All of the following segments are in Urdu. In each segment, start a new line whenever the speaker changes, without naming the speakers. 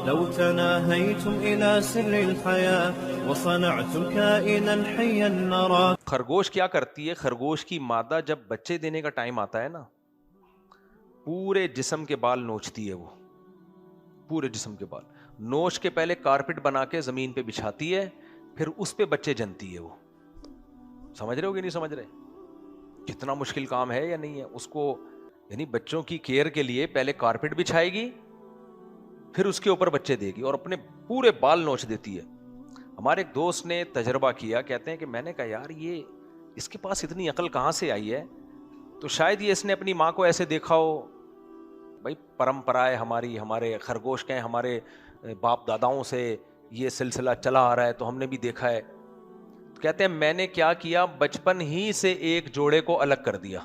لو تناهيتم إلى سر الحياة وصنعتم كائنا حيا نرى.
خرگوش کیا کرتی ہے؟ خرگوش کی مادہ جب بچے دینے کا ٹائم آتا ہے نا، پورے جسم کے بال نوچتی ہے، وہ پورے جسم کے بال نوچ کے پہلے کارپٹ بنا کے زمین پہ بچھاتی ہے، پھر اس پہ بچے جنتی ہے. وہ سمجھ رہے ہو کہ نہیں سمجھ رہے؟ کتنا مشکل کام ہے یا نہیں ہے اس کو؟ یعنی بچوں کی کیئر کے لیے پہلے کارپٹ بچھائے گی، پھر اس کے اوپر بچے دے گی اور اپنے پورے بال نوچ دیتی ہے. ہمارے ایک دوست نے تجربہ کیا، کہتے ہیں کہ میں نے کہا یار یہ اس کے پاس اتنی عقل کہاں سے آئی ہے؟ تو شاید یہ اس نے اپنی ماں کو ایسے دیکھا ہو. بھائی پرمپرا ہے ہماری، ہمارے خرگوش کے ہمارے باپ داداؤں سے یہ سلسلہ چلا آ رہا ہے تو ہم نے بھی دیکھا ہے. کہتے ہیں میں نے کیا کیا، بچپن ہی سے ایک جوڑے کو الگ کر دیا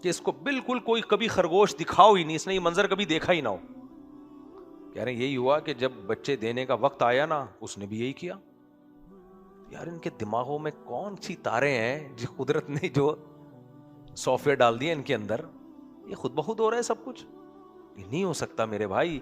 کہ اس کو بالکل کوئی کبھی خرگوش دکھاؤ ہی نہیں، اس نے یہ منظر کبھی دیکھا ہی نہ ہو. کہہ رہے ہیں یہی ہوا کہ جب بچے دینے کا وقت آیا نا، اس نے بھی یہی کیا. یار ان کے دماغوں میں کون سی تاریں ہیں جو قدرت نے جو سافٹ ویئر ڈال دیے ان کے اندر، یہ خود بخود ہو رہا ہے سب کچھ. یہ نہیں ہو سکتا میرے بھائی.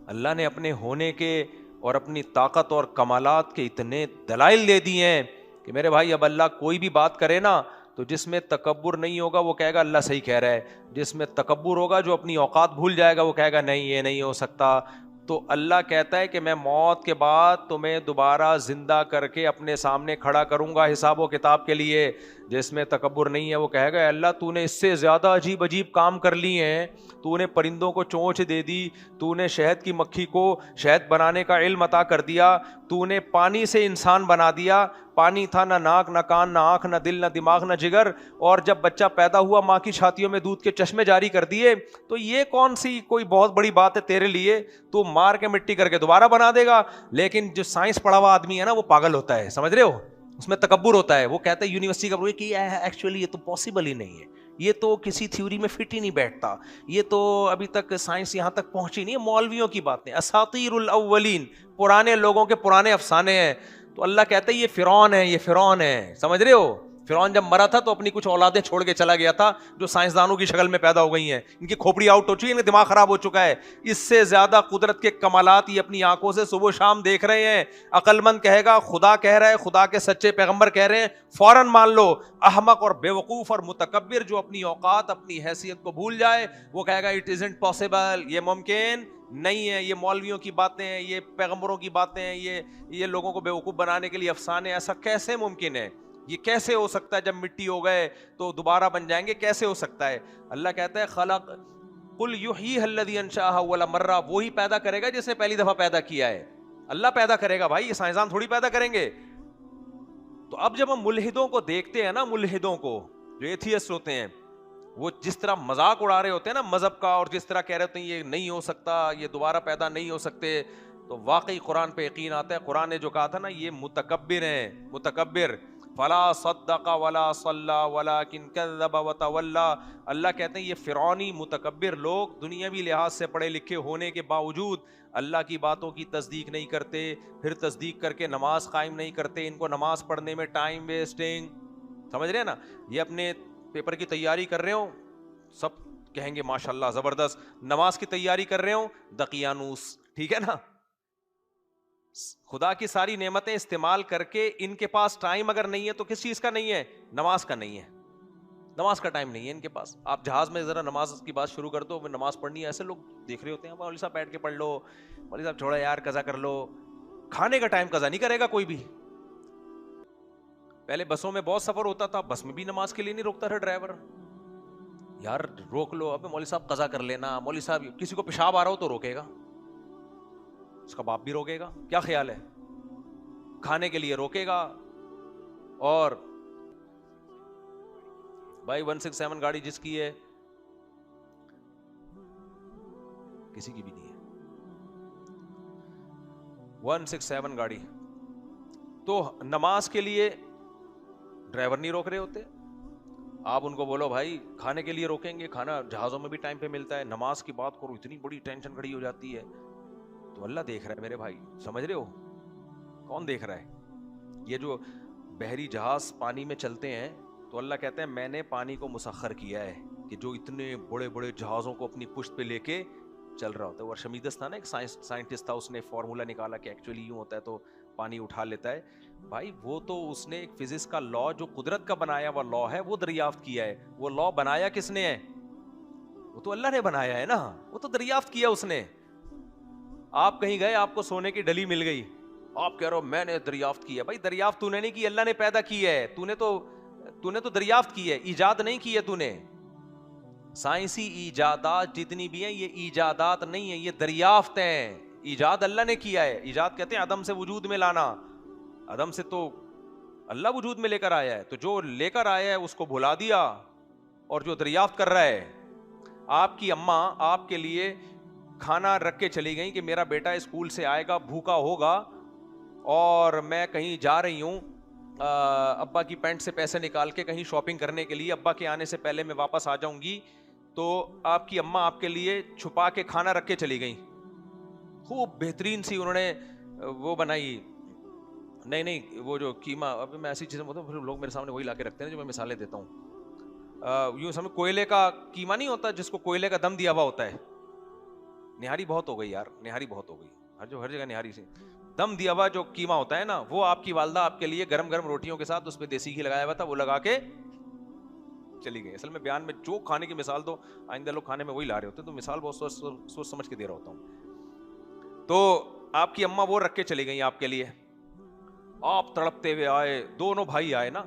اللہ نے اپنے ہونے کے اور اپنی طاقت اور کمالات کے اتنے دلائل دے دیے ہیں کہ میرے بھائی اب اللہ کوئی بھی بات کرے نا تو جس میں تکبر نہیں ہوگا وہ کہے گا اللہ صحیح کہہ رہا ہے، جس میں تکبر ہوگا جو اپنی اوقات بھول جائے گا وہ کہے گا نہیں یہ نہیں ہو سکتا. تو اللہ کہتا ہے کہ میں موت کے بعد تمہیں دوبارہ زندہ کر کے اپنے سامنے کھڑا کروں گا حساب و کتاب کے لیے. جس میں تکبر نہیں ہے وہ کہے گا اللہ تو نے اس سے زیادہ عجیب عجیب کام کر لیے ہیں، تو نے پرندوں کو چونچ دے دی، تو نے شہد کی مکھی کو شہد بنانے کا علم عطا کر دیا، تو نے پانی سے انسان بنا دیا. پانی تھا، نہ ناک نہ کان نہ آنکھ نہ دل نہ دماغ نہ جگر، اور جب بچہ پیدا ہوا ماں کی چھاتیوں میں دودھ کے چشمے جاری کر دیے. تو یہ کون سی کوئی بہت بڑی بات ہے تیرے لیے؟ تو مار کے مٹی کر کے دوبارہ بنا دے گا. لیکن جو سائنس پڑھا ہوا آدمی ہے نا وہ پاگل ہوتا ہے، سمجھ رہے ہو؟ اس میں تکبر ہوتا ہے. وہ کہتا ہے یونیورسٹی کا کہ ایکچولی یہ تو پاسبل ہی نہیں ہے، یہ تو کسی تھیوری میں فٹ ہی نہیں بیٹھتا، یہ تو ابھی تک سائنس یہاں تک پہنچی نہیں ہے. مولویوں کی باتیں، اساطیر الاولین، پرانے لوگوں کے پرانے افسانے ہیں. تو اللہ کہتا ہے یہ فرعون ہے، یہ فرعون ہے. سمجھ رہے ہو؟ فرعون جب مرا تھا تو اپنی کچھ اولادیں چھوڑ کے چلا گیا تھا جو سائنسدانوں کی شکل میں پیدا ہو گئی ہیں. ان کی کھوپڑی آؤٹ ہو چکی ہے، ان کا دماغ خراب ہو چکا ہے. اس سے زیادہ قدرت کے کمالات یہ اپنی آنکھوں سے صبح شام دیکھ رہے ہیں. عقل مند کہے گا خدا کہہ رہا ہے، خدا کے سچے پیغمبر کہہ رہے ہیں، فوراً مان لو. احمق اور بیوقوف اور متکبر جو اپنی اوقات اپنی حیثیت کو بھول جائے وہ کہے گا اٹ ازنٹ پاسبل، یہ ممکن نہیں ہے، یہ مولویوں کی باتیں ہیں، یہ پیغمبروں کی باتیں ہیں، یہ لوگوں کو بیوقوف بنانے کے لیے افسانے. ایسا کیسے ممکن ہے؟ یہ کیسے ہو سکتا ہے؟ جب مٹی ہو گئے تو دوبارہ بن جائیں گے، کیسے ہو سکتا ہے؟ اللہ کہتا ہے خلق قل یحییھا الذی انشأھا اول مرہ، وہی پیدا کرے گا جس نے پہلی دفعہ پیدا کیا ہے. اللہ پیدا کرے گا بھائی، یہ سائنسدان تھوڑی پیدا کریں گے. تو اب جب ہم ملحدوں کو دیکھتے ہیں نا، ملحدوں کو جو ایتھیسٹ ہوتے ہیں، وہ جس طرح مذاق اڑا رہے ہوتے ہیں نا مذہب کا، اور جس طرح کہہ رہے ہوتے ہیں یہ نہیں ہو سکتا، یہ دوبارہ پیدا نہیں ہو سکتے، تو واقعی قرآن پہ یقین آتا ہے. قرآن نے جو کہا تھا نا یہ متکبر ہیں، متکبر. فلا صدق ولا صلی ولکن کذب وتولى. اللہ کہتے ہیں یہ فرعونی متکبر لوگ دنیاوی لحاظ سے پڑھے لکھے ہونے کے باوجود اللہ کی باتوں کی تصدیق نہیں کرتے، پھر تصدیق کر کے نماز قائم نہیں کرتے. ان کو نماز پڑھنے میں ٹائم ویسٹنگ، سمجھ رہے ہیں نا؟ یہ اپنے پیپر کی تیاری کر رہے ہوں، سب کہیں گے ماشاءاللہ زبردست. نماز کی تیاری کر رہے ہوں، دقیانوس، ٹھیک ہے نا؟ خدا کی ساری نعمتیں استعمال کر کے ان کے پاس ٹائم اگر نہیں ہے تو کس چیز کا نہیں ہے؟ نماز کا نہیں ہے. نماز کا ٹائم نہیں ہے ان کے پاس. آپ جہاز میں ذرا نماز کی بات شروع کر دو، نماز پڑھنی ہے، ایسے لوگ دیکھ رہے ہوتے ہیں مولوی صاحب بیٹھ کے پڑھ لو، مولوی صاحب چھوڑا یار قضا کر لو. کھانے کا ٹائم قضا نہیں کرے گا کوئی بھی. پہلے بسوں میں بہت سفر ہوتا تھا، بس میں بھی نماز کے لیے نہیں روکتا تھا ڈرائیور. یار روک لو، اب مولوی صاحب قضا کر لینا. مولوی صاحب کسی کو پیشاب آ رہا ہو تو روکے گا، اس کا باپ بھی روکے گا. کیا خیال ہے؟ کھانے کے لیے روکے گا. اور بھائی 167 گاڑی جس کی ہے، کسی کی بھی نہیں ہے 167 گاڑی. تو نماز کے لیے ڈرائیور نہیں روک رہے ہوتے. آپ ان کو بولو بھائی کھانے کے لیے روکیں گے، کھانا جہازوں میں بھی ٹائم پہ ملتا ہے. نماز کی بات کرو اتنی بڑی ٹینشن کھڑی ہو جاتی ہے. تو اللہ دیکھ رہا ہے میرے بھائی، سمجھ رہے ہو؟ کون دیکھ رہا ہے؟ یہ جو بحری جہاز پانی میں چلتے ہیں تو اللہ کہتے ہیں میں نے پانی کو مسخر کیا ہے کہ جو اتنے بڑے بڑے جہازوں کو اپنی پشت پہ لے کے چل رہا ہوتا ہے. وہ ارشمیدس تھا نا, ایک سائنٹسٹ تھا, اس نے فارمولا نکالا کہ ایکچولی یوں ہوتا ہے تو پانی اٹھا لیتا ہے. بھائی وہ تو اس نے ایک فزکس کا لا, جو قدرت کا بنایا ہوا لا ہے, وہ دریافت کیا ہے. وہ لا بنایا کس نے ہے؟ وہ تو اللہ نے بنایا ہے نا, وہ تو دریافت کیا اس نے. آپ کہیں گئے, آپ کو سونے کی ڈلی مل گئی, آپ کہہ رہے ہو میں نے دریافت کیا. بھائی دریافت تو نے نہیں کی, اللہ نے پیدا کی ہے. تو نے تو دریافت کی ہے, ایجاد نہیں کی ہے تو نے. سائنسی ایجادات جتنی بھی ہیں یہ ایجادات نہیں ہیں, یہ دریافت ہیں. ایجاد اللہ نے کیا ہے. ایجاد کہتے ہیں عدم سے وجود میں لانا. عدم سے تو اللہ وجود میں لے کر آیا ہے. تو جو لے کر آیا ہے اس کو بھلا دیا, اور جو دریافت کر رہا ہے. آپ کی اماں آپ کے لیے کھانا رکھ کے چلی گئی کہ میرا بیٹا اسکول سے آئے گا, بھوکا ہوگا, اور میں کہیں جا رہی ہوں ابا کی پینٹ سے پیسے نکال کے کہیں شاپنگ کرنے کے لیے, ابا کے آنے سے پہلے میں واپس آ جاؤں گی. تو آپ کی اماں آپ کے لیے چھپا کے کھانا رکھ کے چلی گئی. خوب بہترین سی انہوں نے وہ بنائی, نہیں وہ جو قیمہ, اب میں ایسی چیزیں بولتا ہوں پھر لوگ میرے سامنے وہی لا کے رکھتے ہیں جو میں مثالیں دیتا ہوں. یوں سمجھ, کوئلے کا قیمہ نہیں ہوتا جس کو کوئلے کا دم دیا ہوا ہوتا ہے. نہاری بہت ہو گئی یار, نہاری بہت ہو گئی, ہر جگہ نہاری سے دم دیا ہوا جو قیمہ ہوتا ہے نا, وہ آپ کی والدہ آپ کے لیے گرم گرم روٹیوں کے ساتھ اس پہ دیسی گھی لگایا ہوا تھا, وہ لگا کے چلی گئی. اصل میں بیان میں جو کھانے کی مثال تو آئندہ لوگ کھانے میں وہی لا رہے ہوتے ہیں, تو مثال بہت سوچ سمجھ کے دے رہا ہوتا ہوں. تو آپ کی اماں وہ رکھ کے چلی گئی آپ کے لیے. آپ تڑپتے ہوئے آئے, دونوں بھائی آئے نا,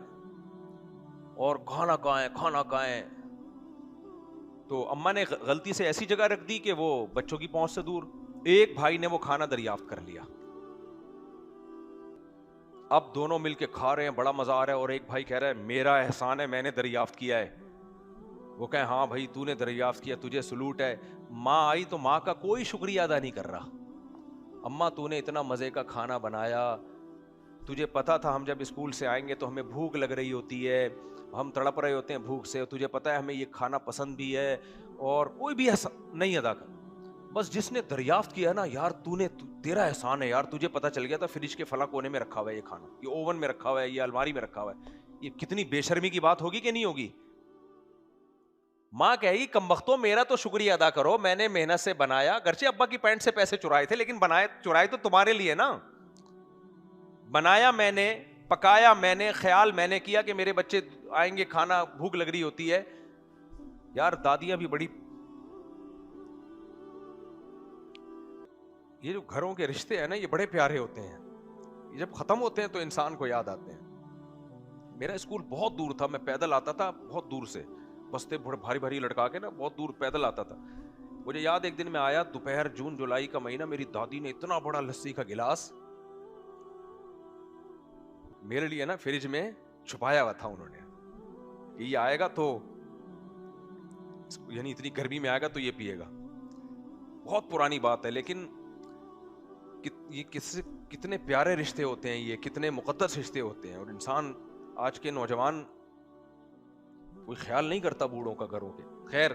اور کھانا کہاں ہے. تو اماں نے غلطی سے ایسی جگہ رکھ دی کہ وہ بچوں کی پہنچ سے دور. ایک بھائی نے وہ کھانا دریافت کر لیا, اب دونوں مل کے کھا رہے ہیں, بڑا مزہ آ رہا ہے, اور ایک بھائی کہہ رہا ہے میرا احسان ہے, میں نے دریافت کیا ہے. وہ کہے ہاں بھائی تو نے دریافت کیا, تجھے سلوٹ ہے. ماں آئی تو ماں کا کوئی شکریہ ادا نہیں کر رہا. اماں تو نے اتنا مزے کا کھانا بنایا, تجھے پتا تھا ہم جب اسکول سے آئیں گے تو ہمیں بھوک لگ رہی ہوتی ہے, ہم تڑپ رہے ہوتے ہیں بھوک سے, تجھے پتا ہے ہمیں یہ کھانا پسند بھی ہے, اور کوئی بھی نہیں ادا کر. بس جس نے دریافت کیا نا, یار تیرا احسان ہے یار, تجھے پتا چل گیا تھا فریج کے فلاں کونے میں رکھا ہوا ہے یہ کھانا, یہ اوون میں رکھا ہوا ہے, یہ الماری میں رکھا ہوا ہے. یہ کتنی بے شرمی کی بات ہوگی کہ نہیں ہوگی. ماں کہے گی کمبختو میرا تو شکریہ ادا کرو, میں نے محنت سے بنایا, گرچہ ابا کی پینٹ سے پیسے چرائے تھے لیکن چرائے تو تمہارے لیے نا. بنایا میں نے, پکایا میں نے, خیال میں نے کیا کہ میرے بچے آئیں گے, کھانا بھوک لگ رہی ہوتی ہے. یار دادیاں بھی بڑی, یہ جو گھروں کے رشتے ہیں نا یہ بڑے پیارے ہوتے ہیں, یہ جب ختم ہوتے ہیں تو انسان کو یاد آتے ہیں. میرا اسکول بہت دور تھا, میں پیدل آتا تھا بہت دور سے, بستے بھاری بھاری لٹکا کے نا بہت دور پیدل آتا تھا. مجھے یاد ایک دن میں آیا دوپہر, جون جولائی کا مہینہ, میری دادی نے اتنا بڑا لسی کا گلاس میرے لیے نا فریج میں چھپایا ہوا تھا انہوں نے, کہ یہ آئے گا تو, یعنی اتنی گرمی میں آئے گا تو یہ پیے گا. بہت پرانی بات ہے, لیکن یہ کتنے پیارے رشتے ہوتے ہیں, یہ کتنے مقدس رشتے ہوتے ہیں. اور انسان آج کے نوجوان کوئی خیال نہیں کرتا بوڑھوں کا, گھروں کے. خیر,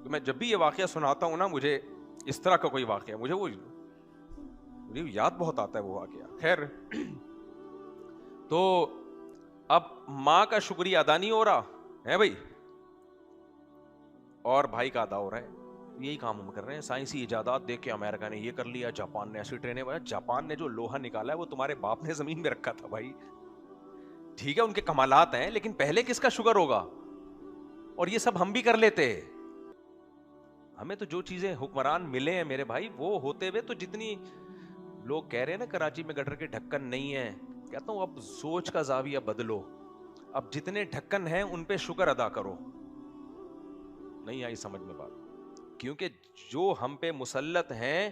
تو میں جب بھی یہ واقعہ سناتا ہوں نا, مجھے اس طرح کا کوئی واقعہ, مجھے یاد بہت آتا ہے وہ واقعہ. خیر, تو اب ماں کا شکریہ ادا نہیں ہو رہا ہے بھائی, اور بھائی کا ادا ہو رہا ہے. یہی کام ہم کر رہے ہیں. سائنسی ایجادات دیکھ کے امریکہ نے یہ کر لیا, جاپان نے ایسی ٹرینیں بنا. جاپان نے جو لوہا نکالا ہے وہ تمہارے باپ نے زمین میں رکھا تھا بھائی. ٹھیک ہے ان کے کمالات ہیں, لیکن پہلے کس کا شکر ہوگا. اور یہ سب ہم بھی کر لیتے. ہمیں تو جو چیزیں حکمران ملے ہیں میرے بھائی, وہ ہوتے ہوئے تو جتنی لوگ کہہ رہے ہیں نا کراچی میں گٹر کے ڈھکن نہیں ہے, کہتا ہوں اب سوچ کا زاویہ بدلو. اب جتنے ڈھکن ہیں ان پہ شکر ادا کرو. نہیں آئی سمجھ میں بات, کیونکہ جو ہم پہ مسلط ہیں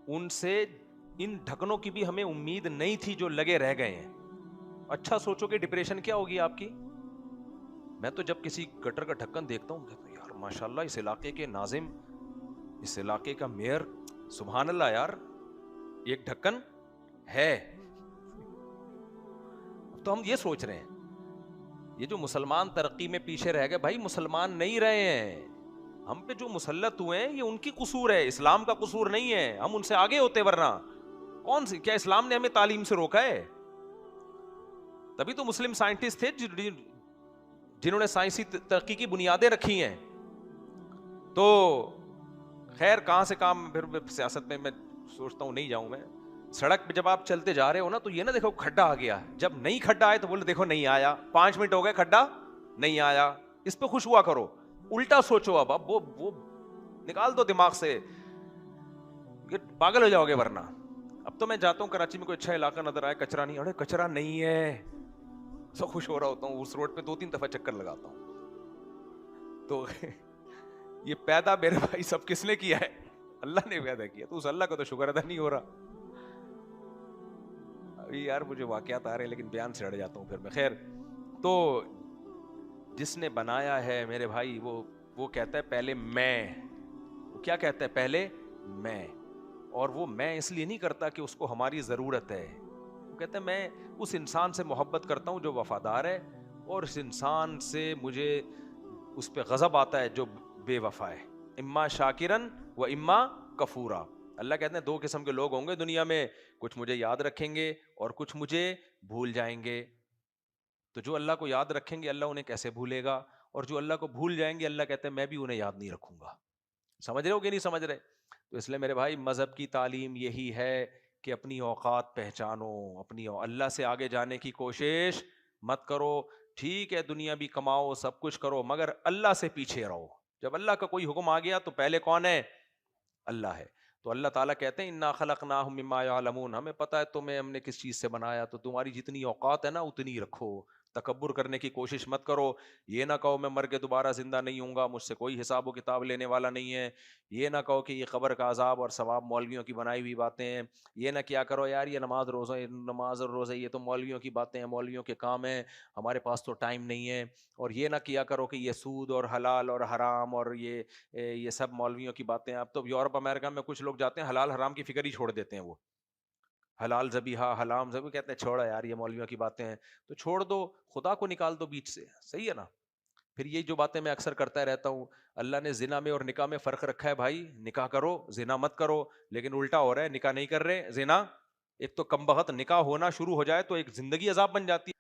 ان سے, ان ڈھکنوں کی بھی ہمیں امید نہیں تھی جو لگے رہ گئے ہیں. اچھا سوچو کہ ڈپریشن کیا ہوگی آپ کی. میں تو جب کسی گٹر کا ڈھکن دیکھتا ہوں کہتا ہوں یار ماشاءاللہ اس علاقے کے ناظم, اس علاقے کا میئر, سبحان اللہ یار, ایک ڈھکن ہے. اب تو ہم یہ سوچ رہے ہیں یہ جو مسلمان ترقی میں پیچھے رہ گئے, بھائی مسلمان نہیں رہے ہیں, ہم پہ جو مسلط ہوئے ہیں یہ ان کی قصور ہے, اسلام کا قصور نہیں ہے. ہم ان سے آگے ہوتے, ورنہ کون سی, کیا اسلام نے ہمیں تعلیم سے روکا ہے؟ تبھی تو مسلم سائنٹسٹ تھے جنہوں نے سائنسی ترقی کی بنیادیں رکھی ہیں. تو خیر کہاں سے کام، پھر سیاست میں سوچتا ہوں نہیں جاؤں میں. سڑک پہ جب آپ چلتے جا رہے ہو نا تو یہ نہ دیکھو کھڈا آ گیا، جب نہیں کھڈا آئے تو بولو دیکھو نہیں آیا، 5 منٹ ہو گئے کھڈا نہیں آیا، اس پہ خوش ہوا کرو. الٹا سوچو، اب وہ نکال دو دماغ سے، پاگل ہو جاؤ گے ورنہ. اب تو میں جاتا ہوں کراچی میں کوئی اچھا علاقہ نظر آئے کچرا نہیں، ارے کچرا نہیں ہے، سب خوش ہو رہا ہوتا ہوں. اس روڈ پہ 2-3 دفعہ چکر لگاتا ہوں. تو یہ پیدا میرے بھائی سب کس نے کیا ہے؟ اللہ نے پیدا کیا. تو اس اللہ کا تو شکر ادا نہیں ہو رہا. ابھی یار مجھے واقعات آ رہے ہیں لیکن بیان سے ہٹ جاتا ہوں پھر میں. خیر، تو جس نے بنایا ہے میرے بھائی وہ کہتا ہے پہلے میں. وہ کیا کہتا ہے؟ پہلے میں. اور وہ میں اس لیے نہیں کرتا کہ اس کو ہماری ضرورت ہے. وہ کہتا ہے میں اس انسان سے محبت کرتا ہوں جو وفادار ہے، اور اس انسان سے مجھے اس پہ غضب آتا ہے جو بے وفا ہے. اما شاکرن و اما کفورا. اللہ کہتے ہیں 2 قسم کے لوگ ہوں گے دنیا میں، کچھ مجھے یاد رکھیں گے اور کچھ مجھے بھول جائیں گے. تو جو اللہ کو یاد رکھیں گے اللہ انہیں کیسے بھولے گا، اور جو اللہ کو بھول جائیں گے اللہ کہتے ہیں میں بھی انہیں یاد نہیں رکھوں گا. سمجھ رہے ہو کہ نہیں سمجھ رہے؟ تو اس لیے میرے بھائی مذہب کی تعلیم یہی ہے کہ اپنی اوقات پہچانو، اپنی اللہ سے آگے جانے کی کوشش مت کرو. ٹھیک ہے دنیا بھی کماؤ سب کچھ کرو مگر اللہ سے پیچھے رہو. جب اللہ کا کوئی حکم آ گیا تو پہلے کون ہے؟ اللہ ہے. تو اللہ تعالیٰ کہتے ہیں انا خلقناہم مما یعلمون، ہمیں پتہ ہے تمہیں ہم نے کس چیز سے بنایا، تو تمہاری جتنی اوقات ہے نا اتنی رکھو. تکبر کرنے کی کوشش مت کرو. یہ نہ کہو میں مر کے دوبارہ زندہ نہیں ہوں گا، مجھ سے کوئی حساب و کتاب لینے والا نہیں ہے. یہ نہ کہو کہ یہ قبر کا عذاب اور ثواب مولویوں کی بنائی ہوئی باتیں ہیں. یہ نہ کیا کرو یار یہ نماز اور روزہ یہ تو مولویوں کی باتیں ہیں، مولویوں کے کام ہیں، ہمارے پاس تو ٹائم نہیں ہے. اور یہ نہ کیا کرو کہ یہ سود اور حلال اور حرام اور یہ سب مولویوں کی باتیں ہیں. اب تو یورپ امریکہ میں کچھ لوگ جاتے ہیں حلال حرام کی فکر ہی چھوڑ دیتے ہیں. وہ حلال ذبیحہ حرام ذبیحہ کہتے ہیں چھوڑا یار یہ مولویوں کی باتیں ہیں، تو چھوڑ دو، خدا کو نکال دو بیچ سے. صحیح ہے نا؟ پھر یہ جو باتیں میں اکثر کرتا رہتا ہوں، اللہ نے زنا میں اور نکاح میں فرق رکھا ہے. بھائی نکاح کرو زنا مت کرو. لیکن الٹا ہو رہا ہے، نکاح نہیں کر رہے زنا. ایک تو کم بخت نکاح ہونا شروع ہو جائے تو ایک زندگی عذاب بن جاتی ہے.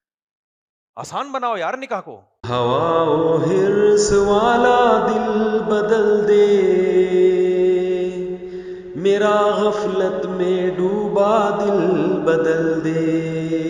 آسان بناؤ یار نکاح کو.
ہوا و حرص والا دل بدل دے، میرا غفلت میں ڈوبا دل بدل دے.